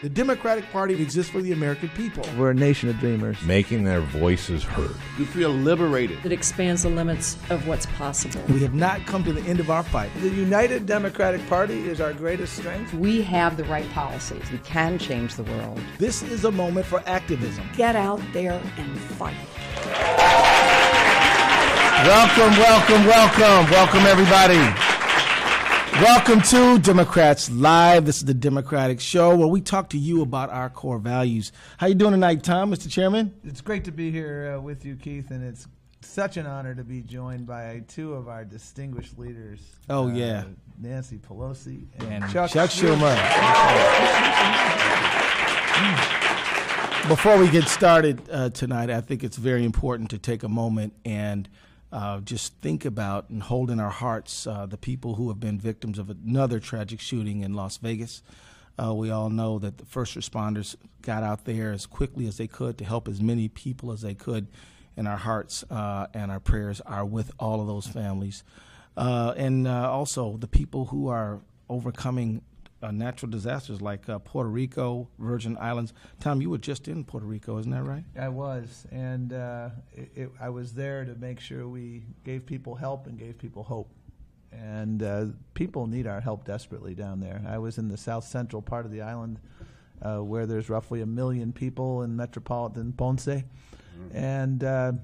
The Democratic Party exists for the American people. We're a nation of dreamers. Making their voices heard. You feel liberated. It expands the limits of what's possible. We have not come to the end of our fight. The United Democratic Party is our greatest strength. We have the right policies. We can change the world. This is a moment for activism. Get out there and fight. Welcome, everybody. Welcome to Democrats Live. This is the Democratic Show where we talk to you about our core values. How you doing tonight, Tom, Mr. Chairman? It's great to be here with you, Keith, and it's such an honor to be joined by two of our distinguished leaders. Oh, yeah. Nancy Pelosi and Chuck Schumer. Before we get started tonight, I think it's very important to take a moment and just think about and hold in our hearts the people who have been victims of another tragic shooting in Las Vegas. We all know that the first responders got out there as quickly as they could to help as many people as they could, and our hearts and our prayers are with all of those families. And also the people who are overcoming natural disasters like Puerto Rico, Virgin Islands. Tom, you were just in Puerto Rico, isn't that right? I was, and I was there to make sure we gave people help and gave people hope. And people need our help desperately down there. I was in the south central part of the island where there's roughly 1 million people in metropolitan Ponce. And there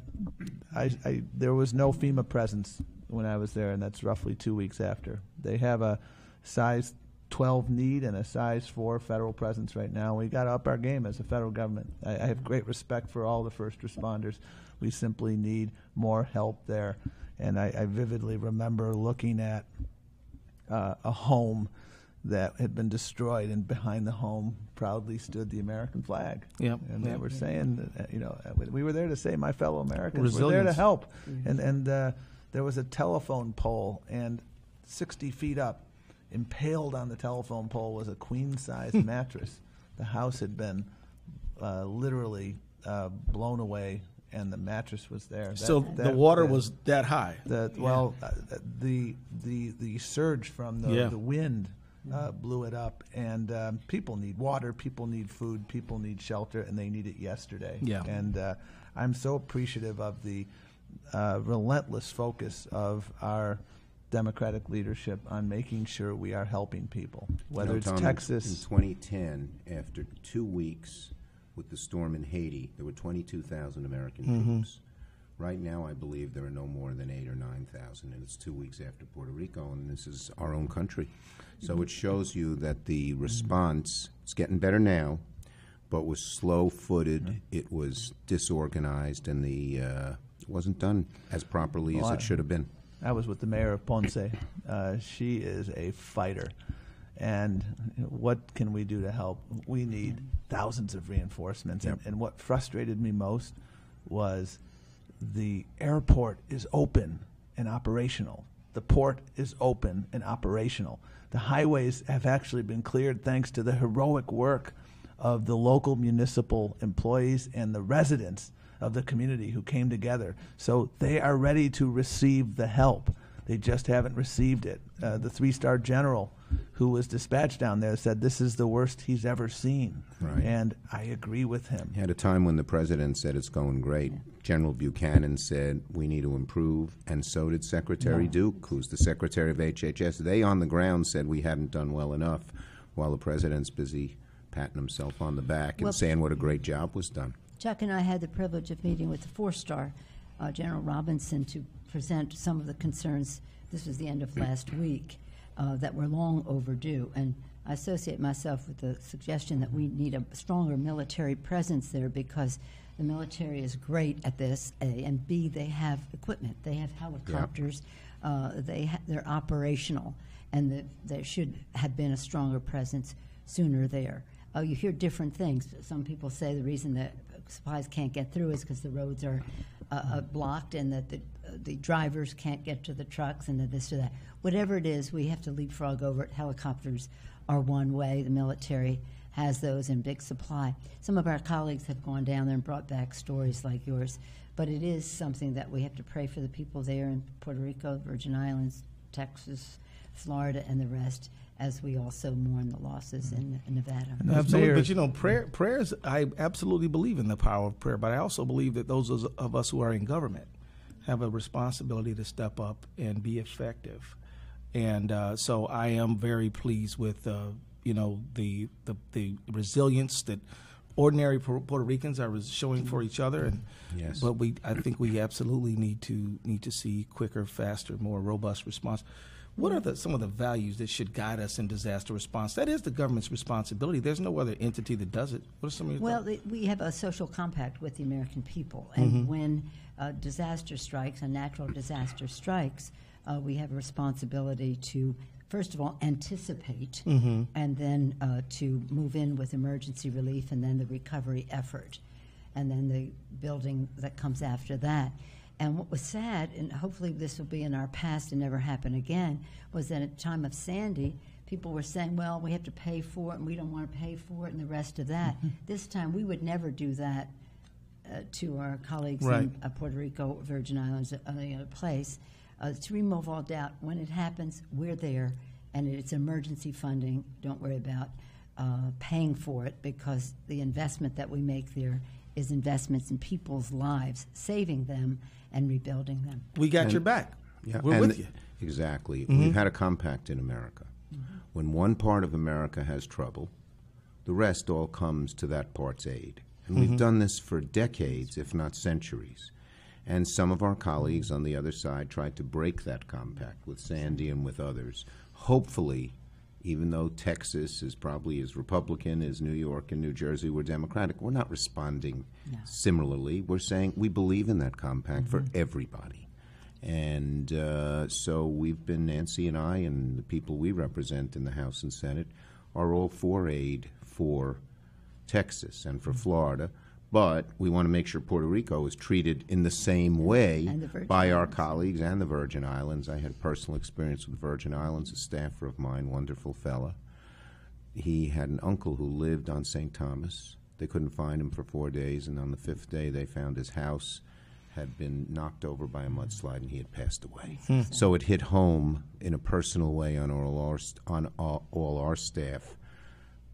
was no FEMA presence when I was there, and that's roughly 2 weeks after. They have a size 12 need and a size 4 federal presence right now. We got to up our game as a federal government. I have great respect for all the first responders. We simply need more help there. And I vividly remember looking at a home that had been destroyed, and behind the home proudly stood the American flag. Yep. And they were saying, we were there to say, my fellow Americans, Resilience. we're there to help. And there was a telephone pole, and 60 feet up, impaled on the telephone pole, was a queen-size mattress. The house had been literally blown away, and the mattress was there. So the water was that high. The surge from the wind blew it up, and people need water, people need food, people need shelter, and they need it yesterday. Yeah. And I'm so appreciative of the relentless focus of our Democratic leadership on making sure we are helping people, whether it's Tom, Texas. In 2010, after 2 weeks with the storm in Haiti, there were 22,000 American troops. Right now, I believe there are no more than 8,000 or 9,000, and it's 2 weeks after Puerto Rico, and this is our own country. So it shows you that the response is getting better now, but was slow-footed, it was disorganized, and it wasn't done as properly as it should have been. I was with the mayor of Ponce. She is a fighter. And what can we do to help? We need thousands of reinforcements. Yep. And what frustrated me most was the airport is open and operational. The port is open and operational. The highways have actually been cleared thanks to the heroic work of the local municipal employees and the residents of the community who came together. So they are ready to receive the help. They just haven't received it. The 3-star general who was dispatched down there said this is the worst he's ever seen. Right. And I agree with him. At a time when the president said it's going great, General Buchanan said we need to improve, and so did Secretary Duke, who's the Secretary of HHS. They on the ground said we hadn't done well enough, while the president's busy patting himself on the back and saying what a great job was done. Chuck and I had the privilege of meeting with the 4-star General Robinson to present some of the concerns. This was the end of last week that were long overdue. And I associate myself with the suggestion that we need a stronger military presence there because the military is great at this, A, and B, they have equipment. They have helicopters. They're operational, and there should have been a stronger presence sooner there. You hear different things. Some people say the reason that supplies can't get through is because the roads are blocked and that the drivers can't get to the trucks and that this or that. Whatever it is, we have to leapfrog over it. Helicopters are one way. The military has those in big supply. Some of our colleagues have gone down there and brought back stories like yours, but it is something that we have to pray for the people there in Puerto Rico, Virgin Islands, Texas, Florida, and the rest, as we also mourn the losses in Nevada. Absolutely, but you know, prayers. I absolutely believe in the power of prayer, but I also believe that those of us who are in government have a responsibility to step up and be effective. And so I am very pleased with you know, the resilience that ordinary Puerto Ricans are showing for each other, and Yes. but I think we absolutely need to see quicker, faster, more robust response. What are some of the values that should guide us in disaster response? That is the government's responsibility. There's no other entity that does it. What are some of your thoughts? We have a social compact with the American people, and when disaster strikes, a natural disaster strikes, we have a responsibility to, first of all, anticipate, and then to move in with emergency relief, and then the recovery effort, and then the building that comes after that. And what was sad, and hopefully this will be in our past and never happen again, was that at the time of Sandy, people were saying, well, we have to pay for it, and we don't want to pay for it, and the rest of that. This time, we would never do that to our colleagues in Puerto Rico, Virgin Islands, any other place. To remove all doubt, when it happens, we're there, and it's emergency funding. Don't worry about paying for it, because the investment that we make there is investments in people's lives, saving them and rebuilding them. We got your back. Yeah, We're with you. Exactly. We've had a compact in America. When one part of America has trouble, the rest all comes to that part's aid. And we've done this for decades, if not centuries. And some of our colleagues on the other side tried to break that compact with Sandy and with others. Hopefully, even though Texas is probably as Republican as New York and New Jersey were Democratic, we're not responding similarly. We're saying we believe in that compact for everybody. And so we've been, Nancy and I and the people we represent in the House and Senate are all for aid for Texas and for Florida. But we want to make sure Puerto Rico is treated in the same way by our colleagues and the Virgin Islands. I had personal experience with the Virgin Islands, a staffer of mine, wonderful fella. He had an uncle who lived on St. Thomas. They couldn't find him for 4 days, and on the 5th day they found his house had been knocked over by a mudslide and he had passed away. So it hit home in a personal way on all our staff,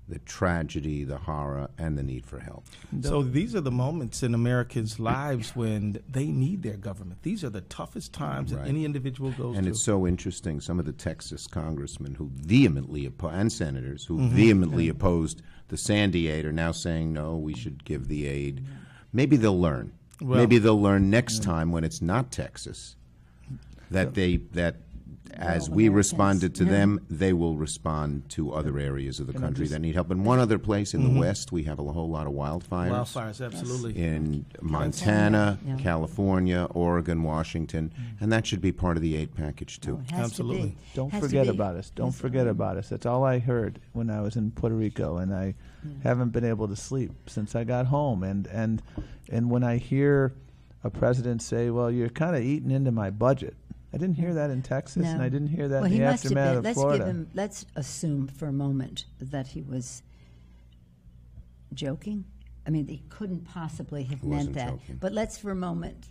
the tragedy, the horror, and the need for help. So these are the moments in Americans' lives when they need their government. These are the toughest times that any individual goes through. And it's so interesting. Some of the Texas congressmen who vehemently and senators who vehemently opposed the Sandy aid are now saying, no, we should give the aid. Maybe they'll learn. Well, maybe they'll learn next time when it's not Texas that as we responded to them, they will respond to other areas of the country that need help. In one other place in the West, we have a whole lot of wildfires. Wildfires, absolutely. In Montana, California, Oregon, Washington, and that should be part of the aid package, too. It has Absolutely. to be. Don't Has to forget be. about us. Don't forget about us. That's all I heard when I was in Puerto Rico, and I haven't been able to sleep since I got home. And when I hear a president say, well, you're kind of eating into my budget, I didn't hear that in Texas, and I didn't hear that in the aftermath of Florida. Let's assume for a moment that he was joking. I mean, he couldn't possibly have He meant wasn't that. joking. But let's for a moment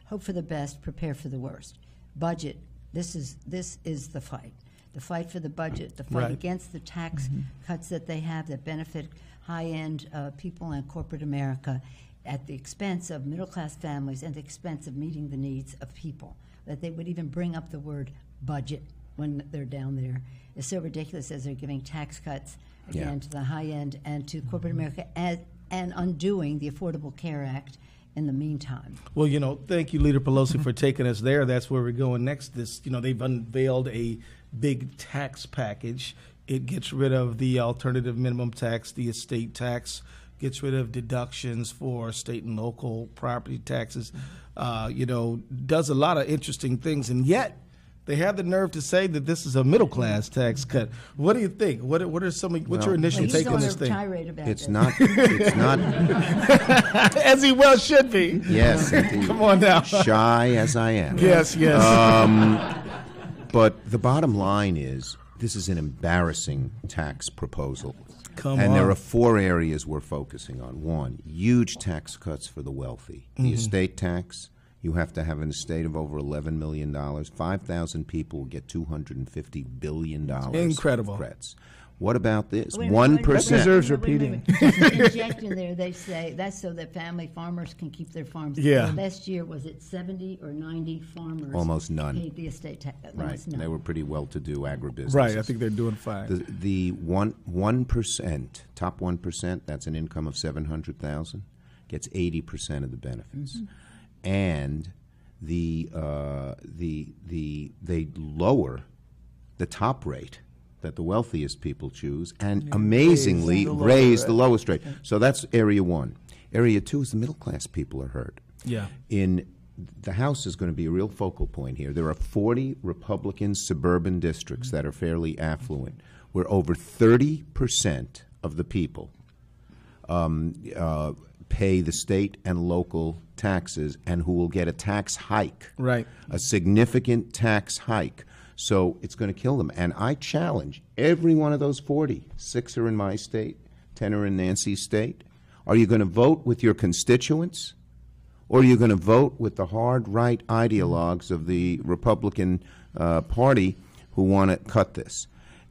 hope for the best, prepare for the worst. Budget. This is the fight. The fight for the budget. The fight against the tax cuts that they have that benefit high-end people and corporate America at the expense of middle-class families and the expense of meeting the needs of people. That they would even bring up the word budget when they're down there is so ridiculous, as they're giving tax cuts again to the high end and to corporate America, and undoing the Affordable Care Act in the meantime. Well, you know, thank you, Leader Pelosi, for taking us there. That's where we're going next. They've unveiled a big tax package. It gets rid of the alternative minimum tax, the estate tax, gets rid of deductions for state and local property taxes, does a lot of interesting things, and yet they have the nerve to say that this is a middle-class tax cut. What do you think? What's your initial take on this thing? Tirade about It's this. not. As he well should be. Yes, indeed. Come on now. Shy as I am. Yes. But the bottom line is, this is an embarrassing tax proposal. Come and on. there are 4 areas we're focusing on. 1, huge tax cuts for the wealthy. The estate tax, You have to have an estate of over $11 million. 5,000 people will get $250 billion. Incredible. Of credits. What about this? Wait a minute, 1%. deserves repeating. Just inject in there, they say that's so that family farmers can keep their farms. Yeah. Last year, was it 70 or 90 farmers? Almost none. Paid the estate tax. Right. Almost none. They were pretty well-to-do agribusinesses. Right, I think they're doing fine. The 1%, top 1%, that's an income of $700,000, gets 80% of the benefits, and they lower the top rate that the wealthiest people choose, and amazingly raise the lowest rate. So that's area one. Area two is the middle class people are hurt. Yeah. In the House is going to be a real focal point here. There are 40 Republican suburban districts that are fairly affluent, where over 30% of the people pay the state and local taxes, and who will get a tax hike, Right. a significant tax hike. So it's going to kill them. And I challenge every one of those 40, 6 are in my state, 10 are in Nancy's state. Are you going to vote with your constituents, or are you going to vote with the hard right ideologues of the Republican Party who want to cut this?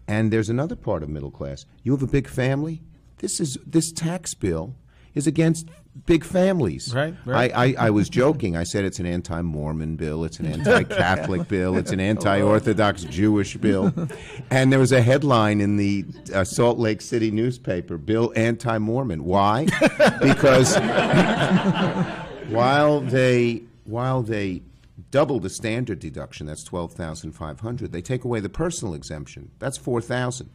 And there's another part of middle class. You have a big family. This tax bill is against big families. Right. I was joking. I said it's an anti-Mormon bill, it's an anti-Catholic bill, it's an anti-Orthodox Jewish bill. And there was a headline in the Salt Lake City newspaper, Bill Anti-Mormon. Why? Because while they double the standard deduction, that's $12,500, they take away the personal exemption, that's $4,000.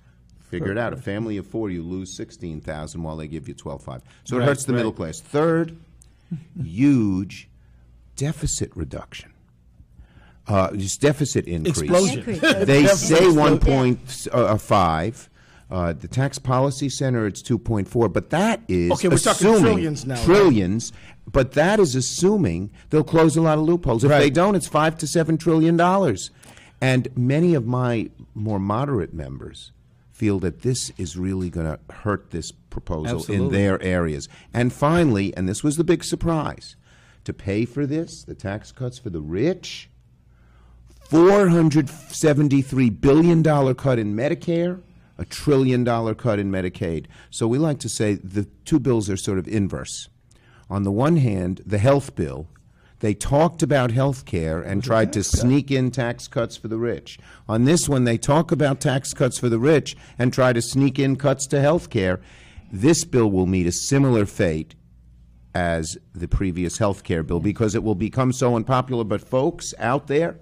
Figure it out. A family of 4, you lose $16,000 while they give you $12,500. So it hurts the middle class. Third, huge deficit reduction. Just deficit increase. Explosion. They say 1.5. The Tax Policy Center, it's 2.4. But that is Okay, we're talking assuming trillions now, right? trillions. But that is assuming they'll close a lot of loopholes. If they don't, it's $5 to $7 trillion. And many of my more moderate members feel that this is really going to hurt this proposal in their areas. And finally, and this was the big surprise, to pay for this, the tax cuts for the rich, $473 billion cut in Medicare, $1 trillion cut in Medicaid. So we like to say the two bills are sort of inverse. On the one hand, the health bill, they talked about health care and tried to sneak in tax cuts for the rich. On this one, they talk about tax cuts for the rich and try to sneak in cuts to health care. This bill will meet a similar fate as the previous health care bill because it will become so unpopular. But folks out there,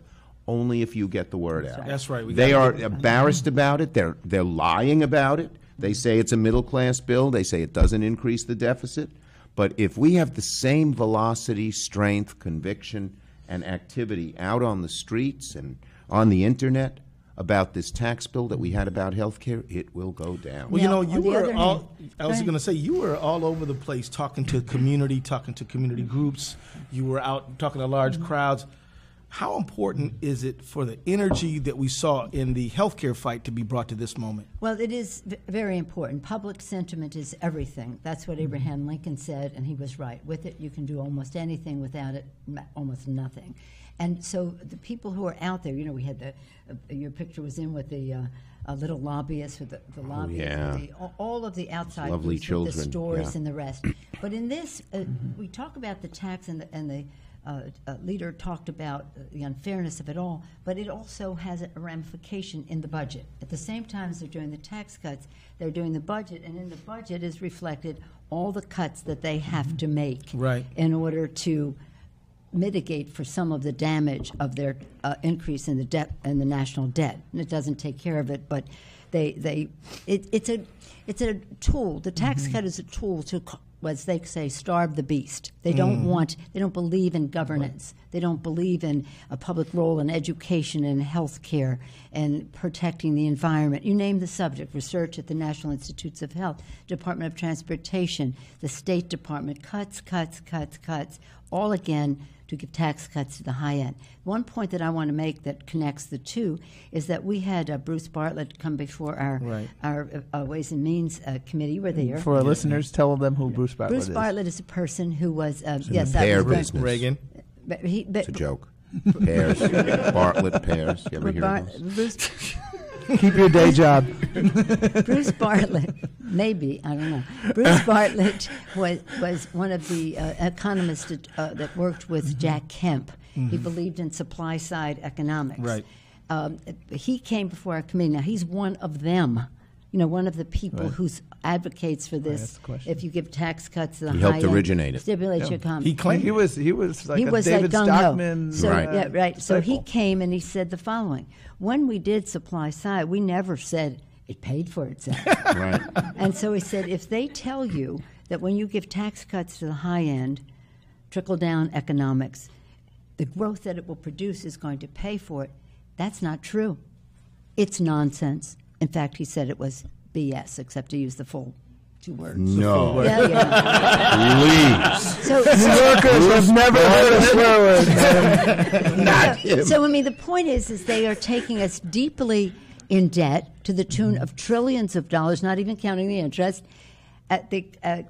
only if you get the word out. That's right. They are embarrassed about it. They're lying about it. They say it's a middle-class bill. They say it doesn't increase the deficit. But if we have the same velocity, strength, conviction, and activity out on the streets and on the internet about this tax bill that we had about health care, it will go down. Well, Now, you on the were other all, hand- I was going to say, you were all over the place talking to community groups. You were out talking to large crowds. How important is it for the energy that we saw in the healthcare fight to be brought to this moment? Well, it is very important. Public sentiment is everything. That's what Abraham Lincoln said, and he was right. With it, you can do almost anything. Without it, almost nothing. And so the people who are out there, we had your picture was in with the little lobbyists with the lobbyists, with all of the outside Lovely groups, children, with the stores yeah. and the rest. But in this, we talk about the tax and the leader talked about the unfairness of it all, but it also has a ramification in the budget. At the same time as they're doing the tax cuts, they're doing the budget, and in the budget is reflected all the cuts that they have to make in order to mitigate for some of the damage of their increase in the debt and the national debt. And it doesn't take care of it, but it's a tool. The tax cut is a tool to, as they say, starve the beast. They don't believe in governance. They don't believe in a public role in education and health care and protecting the environment. You name the subject, research at the National Institutes of Health, Department of Transportation, the State Department, cuts, all again to give tax cuts to the high end. One point that I want to make that connects the two is that we had Bruce Bartlett come before our Ways and Means Committee. You were there. For our listeners, tell them who Bruce Bartlett is. Bruce Bartlett is a person who was, Reagan. It's a joke. Pears, Bartlett pears. You ever hear of those? Keep your day job. Bruce Bartlett, maybe, I don't know. Bruce Bartlett was one of the economists that worked with Jack Kemp. He believed in supply-side economics. Right. He came before our committee. Now, he's one of them, one of the people who advocates for this. If you give tax cuts to the high end. He helped originate it. Stimulate your economy. He claimed He was like he a was David like gung-ho. Stockman. So, Right. Yeah, right. So he disciple. came and he said the following. When we did supply side, we never said it paid for itself. Right. And so he said, if they tell you that when you give tax cuts to the high end, trickle-down economics, the growth that it will produce is going to pay for it, that's not true. It's nonsense. In fact, he said it was BS, except to use the full 2 words. No. Yeah. Please. So, Workers have never heard a swear word. So, I mean, the point is they are taking us deeply in debt to the tune of trillions of dollars, not even counting the interest,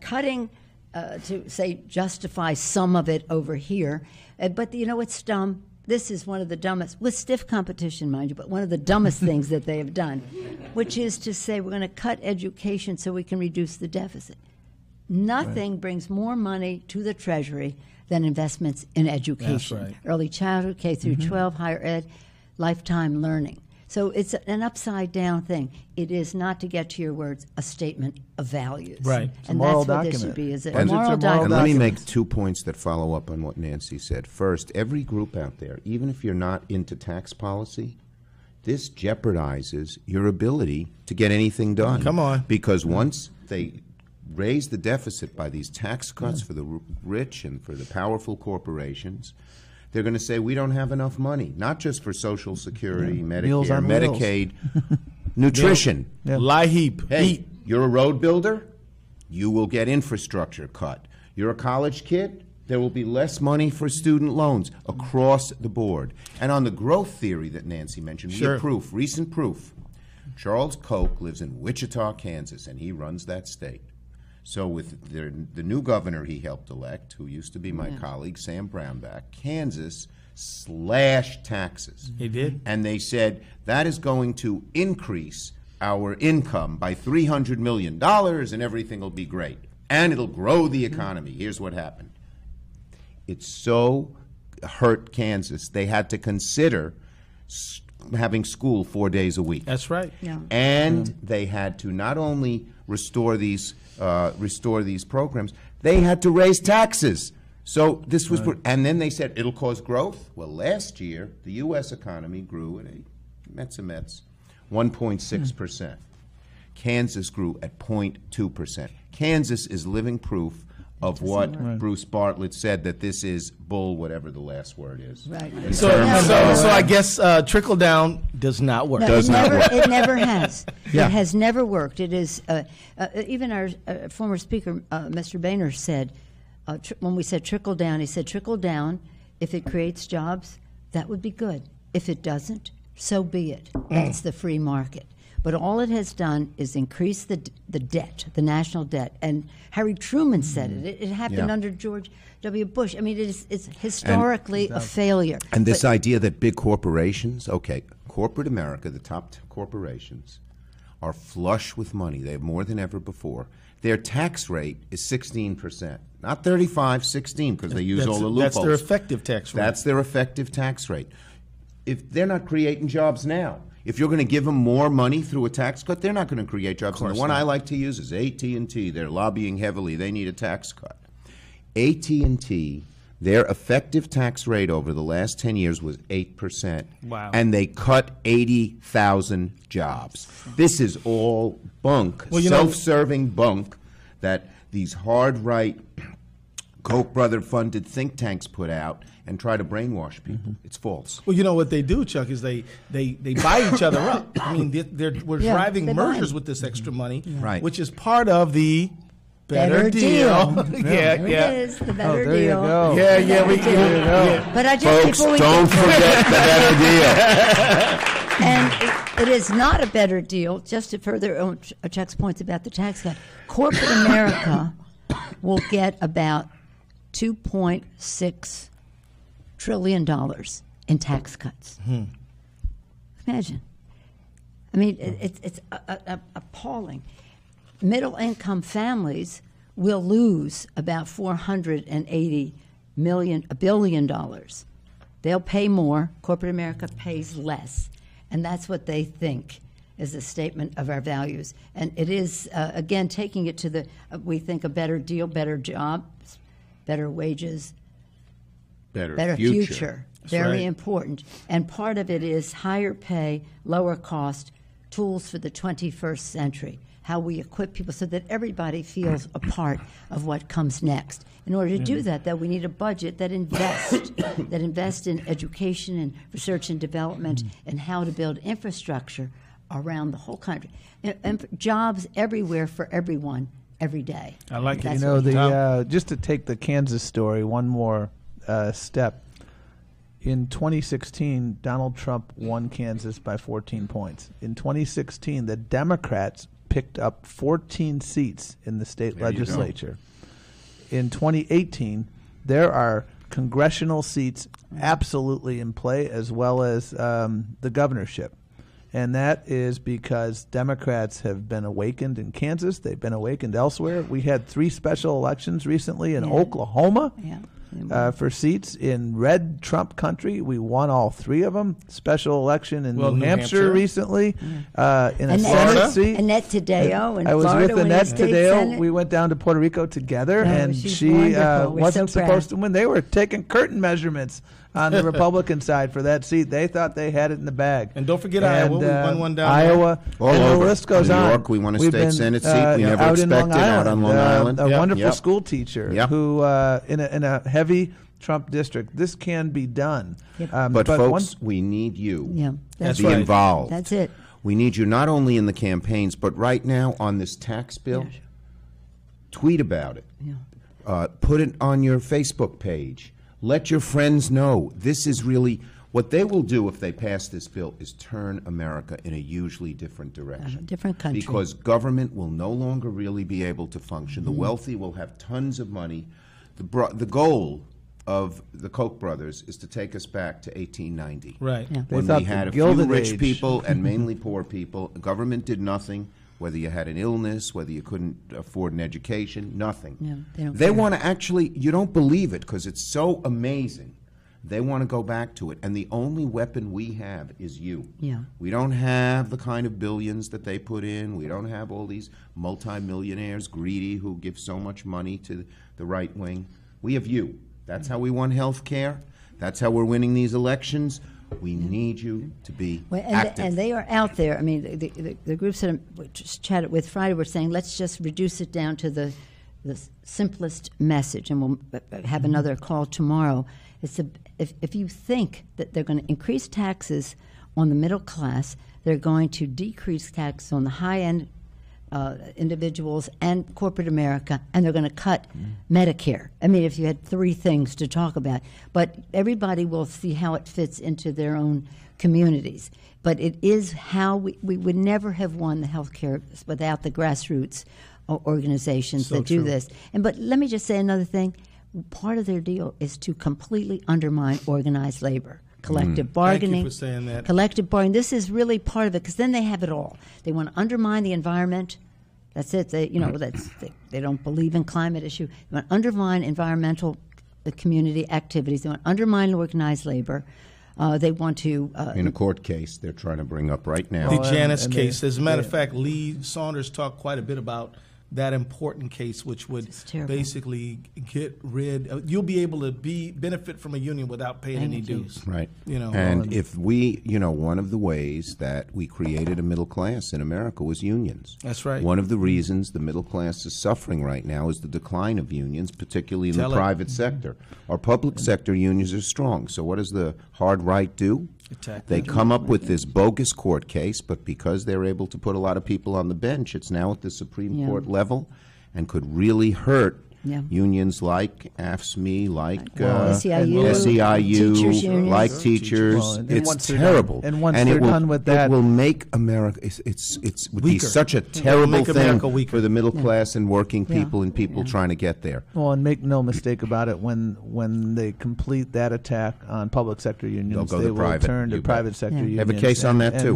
cutting to, say, justify some of it over here. But, it's dumb. This is one of the dumbest, with stiff competition, mind you, but one of the dumbest things that they have done, which is to say we're going to cut education so we can reduce the deficit. Nothing brings more money to the Treasury than investments in education. That's right. Early childhood, K through 12, higher ed, lifetime learning. So it's an upside-down thing. It is not, to get to your words, a statement of values. Right. It's a And moral that's what this document. should be, is a And- moral It's a moral And document. let me make 2 points that follow up on what Nancy said. First, every group out there, even if you're not into tax policy, this jeopardizes your ability to get anything done. Come on. Because once they raise the deficit by these tax cuts for the rich and for the powerful corporations, they're going to say, we don't have enough money, not just for Social Security, Meals Medicare, on wheels. Medicaid, nutrition. lie heap. Hey, Eat. you're a road builder, you will get infrastructure cut. You're a college kid, there will be less money for student loans across the board. And on the growth theory that Nancy mentioned, we Sure. have proof, recent proof. Charles Koch lives in Wichita, Kansas, and he runs that state. So with the new governor he helped elect, who used to be my colleague, Sam Brownback, Kansas slashed taxes. He did. And they said that is going to increase our income by $300 million and everything will be great. And it'll grow the economy. Here's what happened. It so hurt Kansas, they had to consider having school 4 days a week. That's right. Yeah. And they had to not only restore these programs, they had to raise taxes. So this was, and then they said it'll cause growth. Well, last year the U.S. economy grew at 1.6%. Kansas grew at 0.2%. Kansas is living proof of what Bruce Bartlett said, that this is bull, whatever the last word is. Right. So I guess trickle down does not work. No, Does not work. It never has. Yeah. It has never worked. It is even our former speaker, Mr. Boehner, said when we said trickle down, he said trickle down. If it creates jobs, that would be good. If it doesn't, so be it. That's the free market. But all it has done is increase the debt, the national debt. And Harry Truman said it. It happened Yeah. under George W. Bush. I mean, it's historically a failure. And this idea that big corporations, corporate America, the top corporations, are flush with money. They have more than ever before. Their tax rate is 16%, not 35, 16, because they use all the loopholes. That's their effective tax rate. That's their effective tax rate. If they're not creating jobs now, if you're going to give them more money through a tax cut, they're not going to create jobs. And the one I like to use is AT&T. They're lobbying heavily. They need a tax cut. AT&T, their effective tax rate over the last 10 years was 8%. Wow. And they cut 80,000 jobs. This is all bunk, Well, self-serving bunk that these hard-right, Koch brother-funded think tanks put out and try to brainwash people. It's false. Well, you know what they do, Chuck, is they buy each other up. I mean, we're Yeah, driving they buy mergers them. with this extra money, Right. which is part of the better deal. There it yeah. is, the better there you deal. go. Yeah, we Better can. deal. Yeah. But I just Folks, before we don't get- forget the better deal. And it is not a better deal, just to further Chuck's points about the tax cut. Corporate America will get about $2.6 trillion in tax cuts. Imagine. I mean, it's appalling. Middle-income families will lose about $480 billion. They'll pay more. Corporate America pays less. And that's what they think is a statement of our values. And it is, again, taking it to we think a better deal, better jobs, better wages, better future. Very important. And part of it is higher pay, lower cost, tools for the 21st century, how we equip people so that everybody feels a part of what comes next. In order to do that, though, we need a budget that invests in education and research and development and how to build infrastructure around the whole country. And jobs everywhere for everyone, every day. I like it. You know, just to take the Kansas story one more step. In 2016, Donald Trump won Kansas by 14 points. In 2016, the Democrats picked up 14 seats in the state legislature. In 2018, there are congressional seats absolutely in play, as well as the governorship. And that is because Democrats have been awakened in Kansas. They've been awakened elsewhere. We had 3 special elections recently in Oklahoma. For seats in red Trump country. We won all 3 of them. Special election in New Hampshire recently. In a Senate seat. Annette Taddeo in I was Florida with Annette Taddeo. We went down to Puerto Rico together, and she wasn't supposed to win. They were taking curtain measurements on the Republican side for that seat. They thought they had it in the bag. And don't forget Iowa. We won one down Iowa. All and over. the list goes New on. York, we won a We've state been, Senate seat. We never out in expected out on Long Island. A wonderful school teacher who, in a heavy Trump district, this can be done. But folks, we need you to be involved. That's it. We need you not only in the campaigns, but right now on this tax bill. Tweet about it. Put it on your Facebook page. Let your friends know. This is really what they will do if they pass this bill is turn America in a hugely different direction. Different country. Because government will no longer really be able to function. The wealthy will have tons of money. The goal of the Koch brothers is to take us back to 1890. Right. When we had a few rich people and mainly poor people. Government did nothing. Whether you had an illness, whether you couldn't afford an education, nothing. They want to actually, you don't believe it because it's so amazing. They want to go back to it. And the only weapon we have is you. We don't have the kind of billions that they put in. We don't have all these multimillionaires, greedy, who give so much money to the right wing. We have you. That's how we won health care. That's how we're winning these elections. We need you to be active. And they are out there. I mean, the groups that I just chatted with Friday were saying, let's just reduce it down to the simplest message, and we'll have another call tomorrow. It's if you think that they're going to increase taxes on the middle class, they're going to decrease taxes on the high-end individuals and corporate America, and they're going to cut Medicare. I mean, if you had 3 things to talk about. But everybody will see how it fits into their own communities. But it is how we would never have won the health care without the grassroots organizations that do this. But let me just say another thing. Part of their deal is to completely undermine organized labor. Collective bargaining. Thank you for saying that. Collective bargaining. This is really part of it because then they have it all. They want to undermine the environment. That's it. They don't believe in climate issue. They want to undermine environmental community activities. They want to undermine organized labor. They want to in a court case they're trying to bring up right now. The Janus case. As a matter of fact, Lee Saunders talked quite a bit about that important case, which would basically get rid. You'll be able to benefit from a union without paying any dues. Right. And if we, one of the ways that we created a middle class in America was unions. That's right. One of the reasons the middle class is suffering right now is the decline of unions, particularly in the private sector. Our public sector unions are strong. So what does the hard right do? They come up with this bogus court case, but because they're able to put a lot of people on the bench, it's now at the Supreme Court level and could really hurt Yeah. Unions like AFSCME, like SEIU, teachers unions. like teachers. Well, and it's once they're terrible. done- and once it they're will, done with that- it will make America. It would be Weaker. such a It will terrible make thing America weaker. for the middle class and working Yeah. people and people trying to get there. Well, and make no mistake about it, when they complete that attack on public sector unions, go they to will private, turn to you bet. private sector Yeah. unions. Have a case on that, too.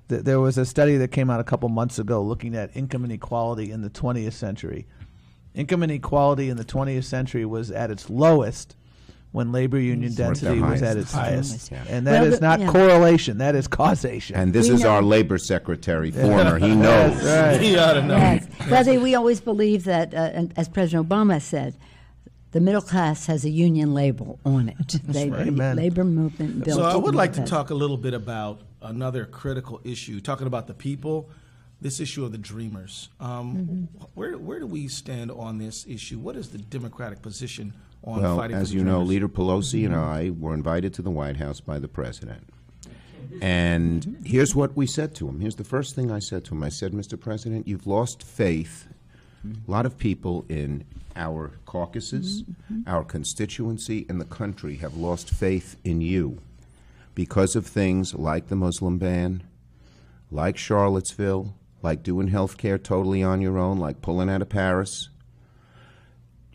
And there was a study that came out a couple months ago looking at income inequality in the 20th century. Income inequality in the 20th century was at its lowest when labor union It's at their density was at highest. its highest. Yeah. And that Well, is not yeah. correlation, that is causation. And this We is know- our labor secretary, former. He knows. Right. He ought to know. Yes. Well, we always believe that, and as President Obama said, the middle class has a union label on it. Amen. Labor movement built. So I would into like to that. talk a little bit about another critical issue, talking about the people, this issue of the dreamers. Where do we stand on this issue? What is the Democratic position on Well, fighting for as the you know, dreamers? Leader Pelosi and I were invited to the White House by the president. And here's what we said to him. Here's the first thing I said to him. I said, Mr. President, you've lost faith. A lot of people in our caucuses, our constituency, and the country have lost faith in you because of things like the Muslim ban, like Charlottesville, like doing health care totally on your own, like pulling out of Paris.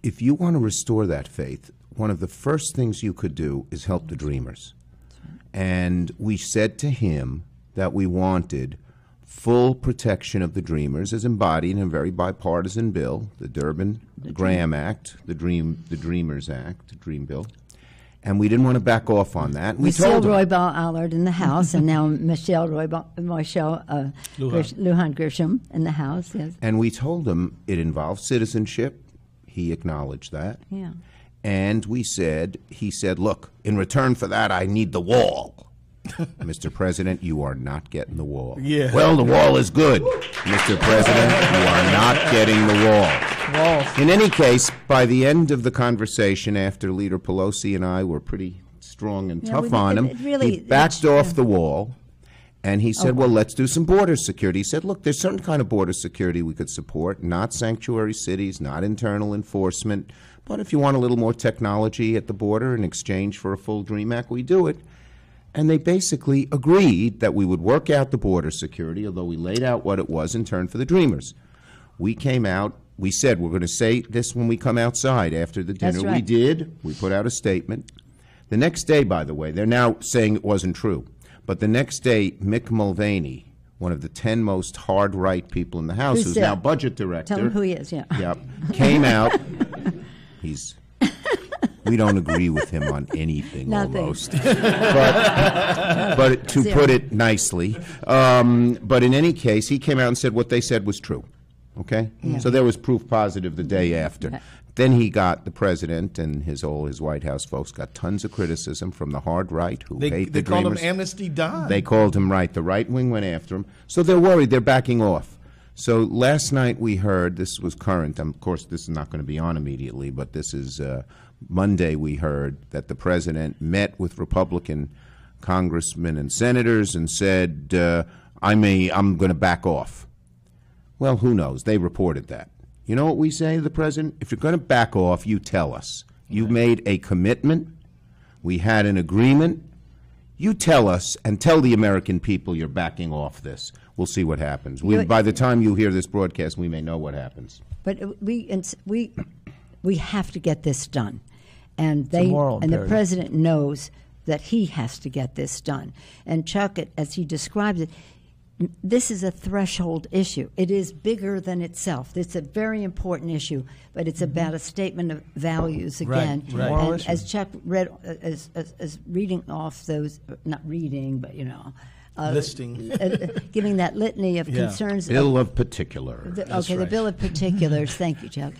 If you want to restore that faith, one of the first things you could do is help the dreamers. And we said to him that we wanted full protection of the dreamers as embodied in a very bipartisan bill, the Durbin-Graham Act, the Dreamers Act, the Dream Bill. And we didn't want to back off on that. And we Still told him. Roybal Allard in the House, and now Michelle Lujan Grisham in the House. Yes. And we told him it involves citizenship. He acknowledged that. Yeah. And he said, look, in return for that, I need the wall. Mr. President, you are not getting the wall. Yeah. Well, the wall is good. Mr. President, you are not getting the wall. In any case, by the end of the conversation, after Leader Pelosi and I were pretty strong and tough on him, he backed off the wall. And he said, well, let's do some border security. He said, look, there's certain kind of border security we could support, not sanctuary cities, not internal enforcement. But if you want a little more technology at the border in exchange for a full DREAM Act, we do it. And they basically agreed that we would work out the border security, although we laid out what it was in turn for the dreamers. We came out, we said we're going to say this when we come outside after the dinner. That's right. We did. We put out a statement. The next day, by the way, they're now saying it wasn't true. But the next day, Mick Mulvaney, one of the 10 most hard-right people in the House, who's now budget director. Tell him who he is, yeah. Yep. Came out. We don't agree with him on anything Nothing. almost. but to put it nicely. But in any case, he came out and said what they said was true. Okay? Yeah. So there was proof positive the day after. Then he got, the president and his White House folks got tons of criticism from the hard right who hate the They called him dreamers. Amnesty Don. They called him right. The right wing went after him. So they're worried. They're backing off. So last night we heard, this was current, of course this is not going to be on immediately, but this is Monday we heard that the president met with Republican congressmen and senators and said, I'm going to back off. Well, who knows? They reported that. You know what we say to the president? If you're going to back off, you tell us. You made a commitment. We had an agreement. You tell us and tell the American people you're backing off this. We'll see what happens. By the time you hear this broadcast, we may know what happens. But we have to get this done, and a moral the imperative. president knows that he has to get this done. And Chuck, as he described it, this is a threshold issue. It is bigger than itself. It's a very important issue, but it's about a statement of values again. right. Moral And issue. as Chuck read, as reading off those, not reading, but Listing. giving that litany of Yeah. concerns. Bill of particulars. The right. bill of particulars. Thank you, Chuck.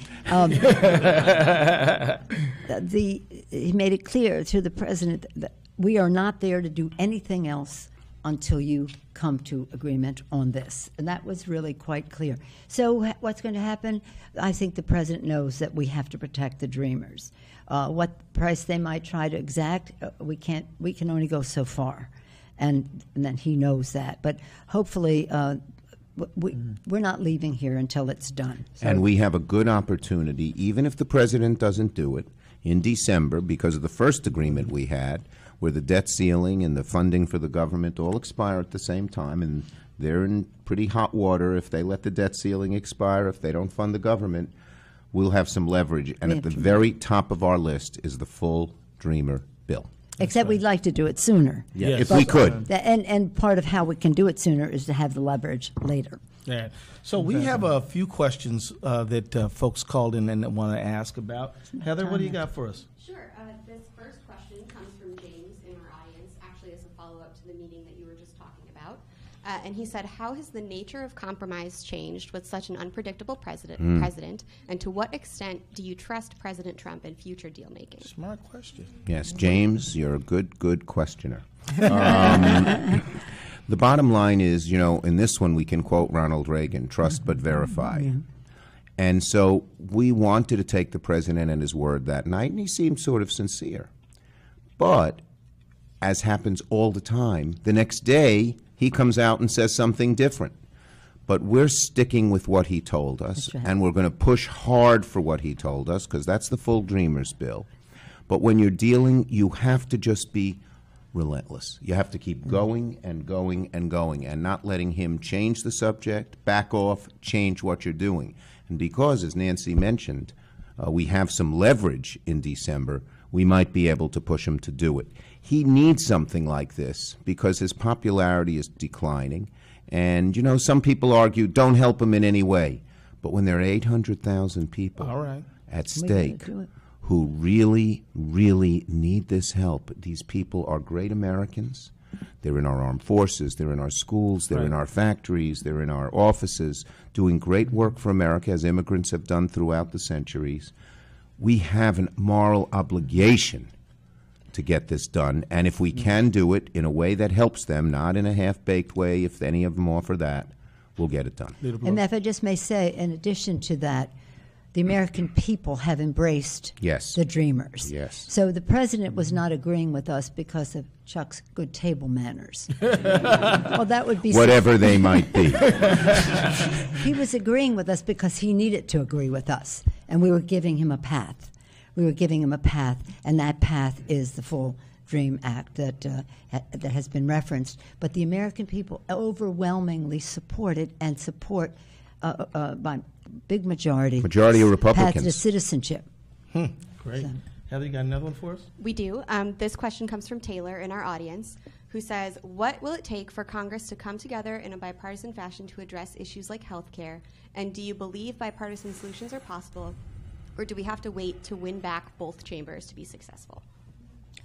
He made it clear to the president that we are not there to do anything else until you come to agreement on this. And that was really quite clear. So what's going to happen? I think the president knows that we have to protect the dreamers. What price they might try to exact, we can only go so far. And then he knows that. But hopefully we're not leaving here until it's done. So And we have a good opportunity, even if the president doesn't do it, in December, because of the first agreement we had, where the debt ceiling and the funding for the government all expire at the same time, and they're in pretty hot water if they let the debt ceiling expire, if they don't fund the government, we'll have some leverage. And at the very top of our list is the full Dreamer bill. Except we'd like to do it sooner. Yes. If we could. And part of how we can do it sooner is to have the leverage later. Yeah. So we have a few questions that folks called in and want to ask about. Heather, what do you got for us? Sure. This first question comes from James in our audience, actually as a follow-up to the meeting that you were just talking about. And he said, how has the nature of compromise changed with such an unpredictable president? And to what extent do you trust President Trump in future deal-making? Smart question. Yes, James, you're a good questioner. The bottom line is, in this one we can quote Ronald Reagan, trust but verify. Yeah. And so we wanted to take the president at his word that night, and he seemed sort of sincere. But, as happens all the time, the next day he comes out and says something different. But we're sticking with what he told us, and we're going to push hard for what he told us, because that's the full Dreamers bill. But when you're dealing, you have to just be relentless. You have to keep going and going and going, and not letting him change the subject, back off, change what you're doing. And because, as Nancy mentioned, we have some leverage in December, we might be able to push him to do it. He needs something like this because his popularity is declining. And, some people argue, don't help him in any way. But when there are 800,000 people at stake who really, really need this help, these people are great Americans. They're in our armed forces, they're in our schools, they're in our factories, they're in our offices, doing great work for America, as immigrants have done throughout the centuries. We have a moral obligation to get this done, and if we can do it in a way that helps them, not in a half-baked way, if any of them offer that, we'll get it done. And if I just may say, in addition to that, the American people have embraced the Dreamers. Yes. So the president was not agreeing with us because of Chuck's good table manners. Well, that would be whatever they might be. He was agreeing with us because he needed to agree with us, and we were giving him a path. We were giving him a path, and that path is the full Dream Act that has been referenced. But the American people overwhelmingly support it, and support by big majority. Majority of Republicans. Path to citizenship. Great. So. Heather, you got another one for us? We do. This question comes from Taylor in our audience, who says, what will it take for Congress to come together in a bipartisan fashion to address issues like health care? And do you believe bipartisan solutions are possible, or do we have to wait to win back both chambers to be successful?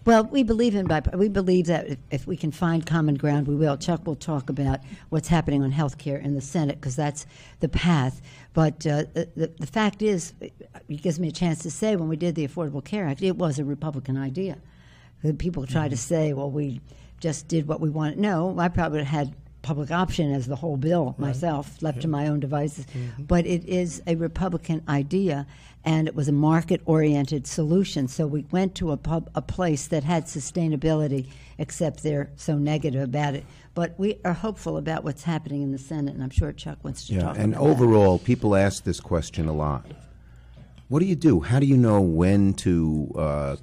Well, we believe that if we can find common ground, we will. Chuck will talk about what's happening on health care in the Senate, because that's the path. But the fact is, it gives me a chance to say, when we did the Affordable Care Act, it was a Republican idea. People try to say, well, we just did what we wanted. No, I probably had public option as the whole bill myself, left to my own devices. But it is a Republican idea, and it was a market-oriented solution. So we went to a place that had sustainability, except they're so negative about it. But we are hopeful about what's happening in the Senate, and I'm sure Chuck wants to talk about that. And overall, people ask this question a lot. What do you do? How do you know when to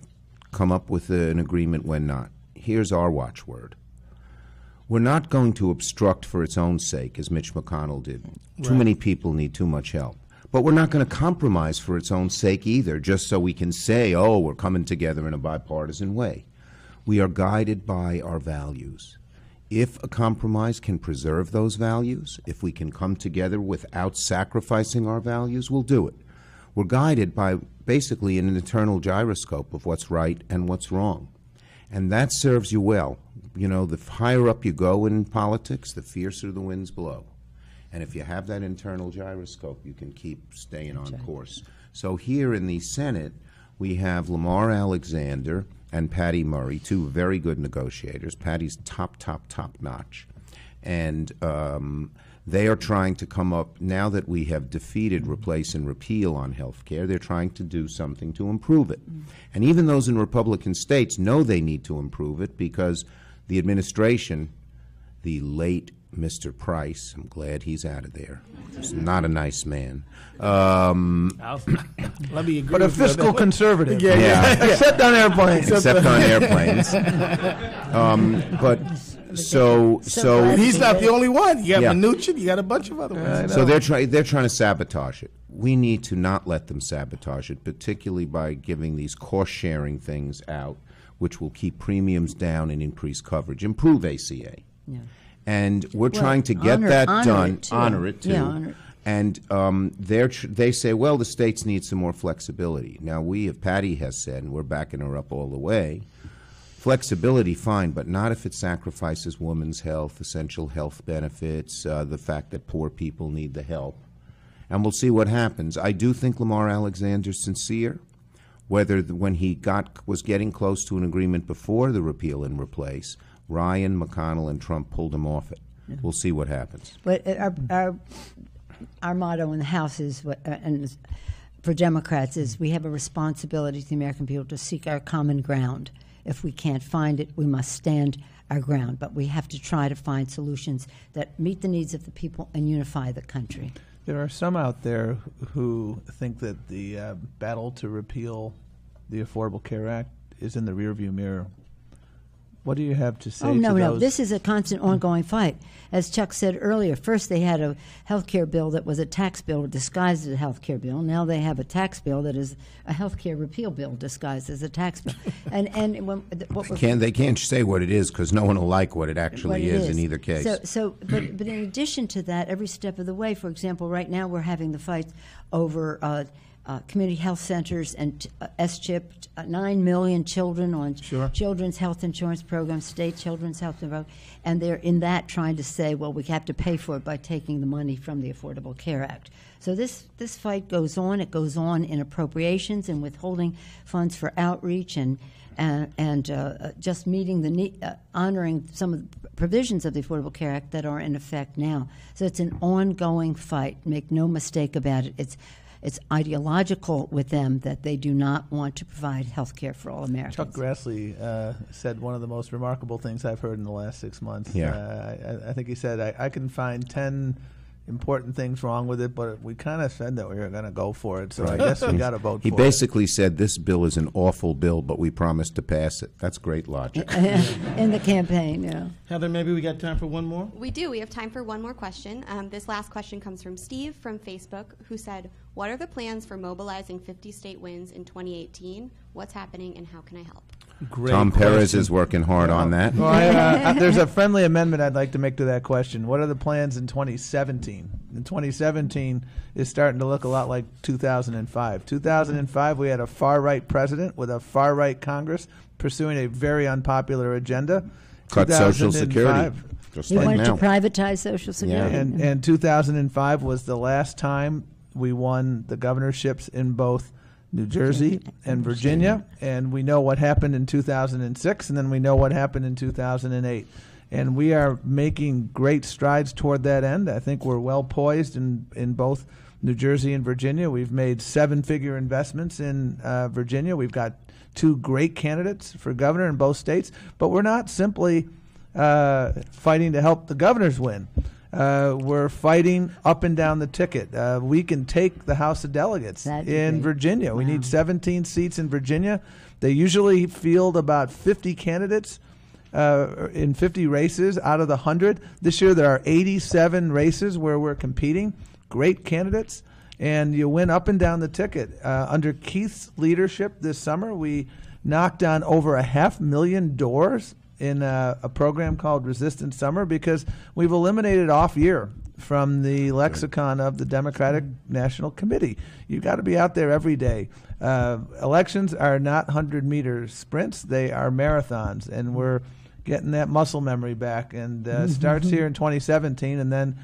come up with an agreement, when not? Here's our watchword. We're not going to obstruct for its own sake, as Mitch McConnell did. Too many people need too much help. But we're not going to compromise for its own sake either, just so we can say, oh, we're coming together in a bipartisan way. We are guided by our values. If a compromise can preserve those values, if we can come together without sacrificing our values, we'll do it. We're guided by basically an internal gyroscope of what's right and what's wrong. And that serves you well. The higher up you go in politics, the fiercer the winds blow. And if you have that internal gyroscope, you can keep staying on course. So here in the Senate, we have Lamar Alexander and Patty Murray, two very good negotiators. Patty's top notch. And they are trying to come up, now that we have defeated replace and repeal on health care, they're trying to do something to improve it. And even those in Republican states know they need to improve it, because the administration the late Mr. Price. I'm glad he's out of there. He's not a nice man. Let me agree But a with you on fiscal that. conservative. Yeah. Except on airplanes. Except on airplanes. But so He's not the only one. You got Yeah. Mnuchin, you got a bunch of other ones. So they're trying to sabotage it. We need to not let them sabotage it, particularly by giving these cost-sharing things out, which will keep premiums down and increase coverage, improve ACA. Yeah. And we're trying to get that done. Honor it, too. Yeah, honor it. And they say, well, the states need some more flexibility. Now, Patty has said, and we're backing her up all the way, flexibility, fine, but not if it sacrifices women's health, essential health benefits, the fact that poor people need the help. And we'll see what happens. I do think Lamar Alexander's sincere. Whether when he was getting close to an agreement before the repeal and replace, Ryan, McConnell, and Trump pulled him off it. Yeah. We'll see what happens. But our motto in the House is, and for Democrats, is we have a responsibility to the American people to seek our common ground. If we can't find it, we must stand our ground. But we have to try to find solutions that meet the needs of the people and unify the country. There are some out there who think that the battle to repeal the Affordable Care Act is in the rearview mirror. What do you have to say to those? No. This is a constant ongoing fight. As Chuck said earlier, first they had a health care bill that was a tax bill disguised as a health care bill. Now they have a tax bill that is a health care repeal bill disguised as a tax bill. They can't say what it is because no one will like what it actually is in either case. But in addition to that, every step of the way, for example, right now we're having the fight over community health centers and S-CHIP, 9 million children on children's health insurance programs, state children's health program, and they're in that trying to say, well, we have to pay for it by taking the money from the Affordable Care Act. So this fight goes on. It goes on in appropriations and withholding funds for outreach and just meeting the need, honoring some of the provisions of the Affordable Care Act that are in effect now. So it's an ongoing fight. Make no mistake about it. It's ideological with them that they do not want to provide health care for all Americans. Chuck Grassley said one of the most remarkable things I've heard in the last 6 months. Yeah. I think he said, I can find 10 important things wrong with it, but we kind of said that we were going to go for it, so I guess we got to vote for it. He basically said this bill is an awful bill, but we promised to pass it. That's great logic. In the campaign, yeah. Heather, maybe we got time for one more? We do. We have time for one more question. This last question comes from Steve from Facebook, who said, what are the plans for mobilizing 50 state wins in 2018? What's happening and how can I help? Great Tom question. Perez is working hard on that. Well, there's a friendly amendment I'd like to make to that question. What are the plans in 2017? In 2017 is starting to look a lot like 2005. 2005, we had a far-right president with a far-right Congress pursuing a very unpopular agenda. Cut Social Security. Just He like wanted now. to privatize Social Security. And 2005 was the last time we won the governorships in both New Jersey and Virginia, and we know what happened in 2006, and then we know what happened in 2008. And we are making great strides toward that end. I think we're well poised in both New Jersey and Virginia. We've made 7-figure investments in Virginia. We've got 2 great candidates for governor in both states, but we're not simply fighting to help the governors win. We're fighting up and down the ticket. We can take the House of Delegates in Virginia. We need 17 seats in Virginia. They usually field about 50 candidates in 50 races out of the 100. This year there are 87 races where we're competing. Great candidates. And you win up and down the ticket. Under Keith's leadership this summer, we knocked on over 500,000 doors in a program called Resistance Summer because we've eliminated off year from the lexicon of the Democratic National Committee. You've got to be out there every day. Elections are not 100-meter sprints. They are marathons, and we're getting that muscle memory back. And starts here in 2017, and then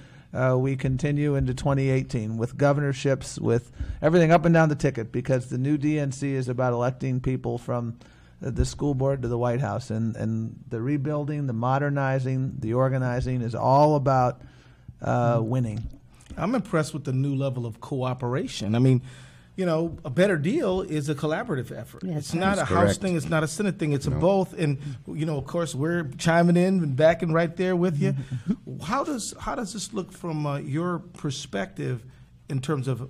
we continue into 2018 with governorships, with everything up and down the ticket, because the new DNC is about electing people from the school board to the White House, and the rebuilding, the modernizing, the organizing is all about winning. I'm impressed with the new level of cooperation. I mean, a better deal is a collaborative effort. Yes, it's not a that's House correct. thing. It's not a Senate thing. It's a No. both. And of course, we're chiming in and backing right there with you. How does this look from your perspective in terms of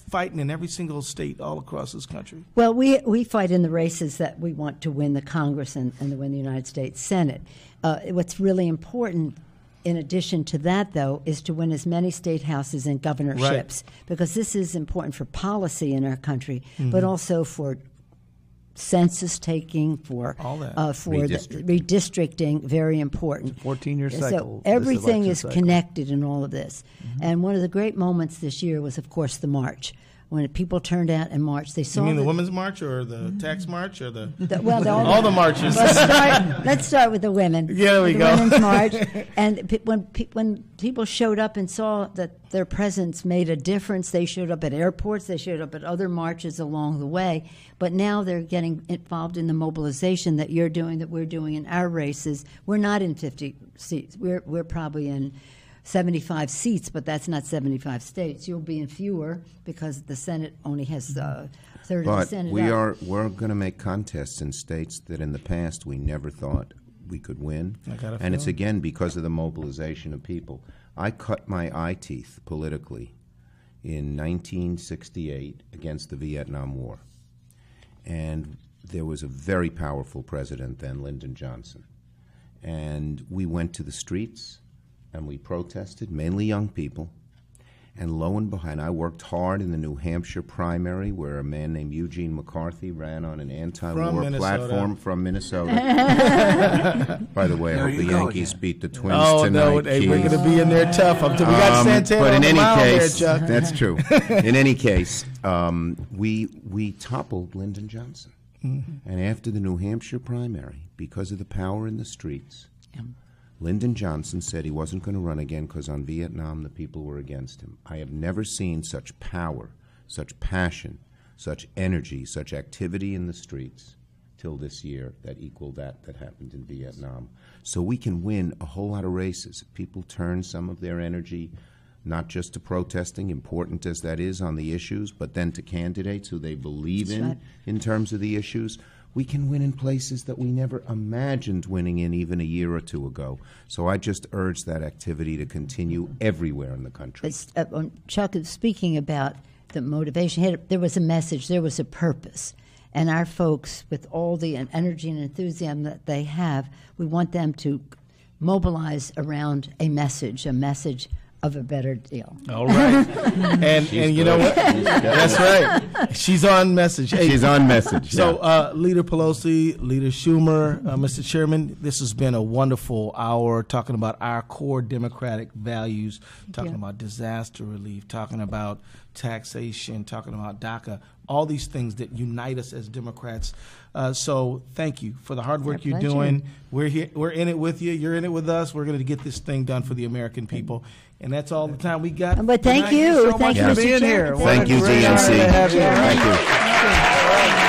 fighting in every single state all across this country? Well, we fight in the races that we want to win the Congress and to win the United States Senate. What's really important, in addition to that, though, is to win as many state houses and governorships, because this is important for policy in our country, but also for census taking, for All that. For Redistricting. the redistricting, very important. 14-year And cycle. So this everything election is cycle. connected in all of this. And one of the great moments this year was, of course, the march. When people turned out and marched, they saw You mean the Women's March or the Tax March or the all the marches? Let's start with the women. Yeah, there we the go. Women's March, and when people showed up and saw that their presence made a difference, they showed up at airports, they showed up at other marches along the way. But now they're getting involved in the mobilization that you're doing, that we're doing in our races. We're not in 50 seats. We're probably in 75 seats, but that's not 75 states. You'll be in fewer because the Senate only has a third of the But Senate. we're going to make contests in states that in the past we never thought we could win. I got a And it's feeling. again because of the mobilization of people. I cut my eye teeth politically in 1968 against the Vietnam War. And there was a very powerful president then, Lyndon Johnson. And we went to the streets and we protested, mainly young people. And lo and behold, I worked hard in the New Hampshire primary where a man named Eugene McCarthy ran on an anti-war From Minnesota. platform from Minnesota. By the way, I hope the Yankees beat the Twins Oh tonight. no, hey, we're Keith. going to be in there tough. We got Santana But on in the any mound case, there, Chuck. that's true. In any case, we toppled Lyndon Johnson. And after the New Hampshire primary, because of the power in the streets, Lyndon Johnson said he wasn't going to run again because on Vietnam the people were against him. I have never seen such power, such passion, such energy, such activity in the streets till this year that equaled that happened in Vietnam. So we can win a whole lot of races. If people turn some of their energy not just to protesting, important as that is on the issues, but then to candidates who they believe That's in right. in terms of the issues. We can win in places that we never imagined winning in even a year or two ago. So I just urge that activity to continue everywhere in the country. Chuck is speaking about the motivation. There was a message, there was a purpose. And our folks, with all the energy and enthusiasm that they have, we want them to mobilize around a message of a better deal. All right. and you know what? That's right. She's on message. Hey, She's on message. So, Leader Pelosi, Leader Schumer, Mr. Chairman, this has been a wonderful hour talking about our core democratic values, talking about disaster relief, talking about taxation, talking about DACA, all these things that unite us as Democrats. So thank you for the hard work you're pleasure. doing. We're here. We're in it with you. You're in it with us. We're going to get this thing done for the American people. And that's all the time we got. But thank tonight. you. So Thank much you, for Mr. being Chairman. here. Thank you, Great honor DNC. to have you. Thank you.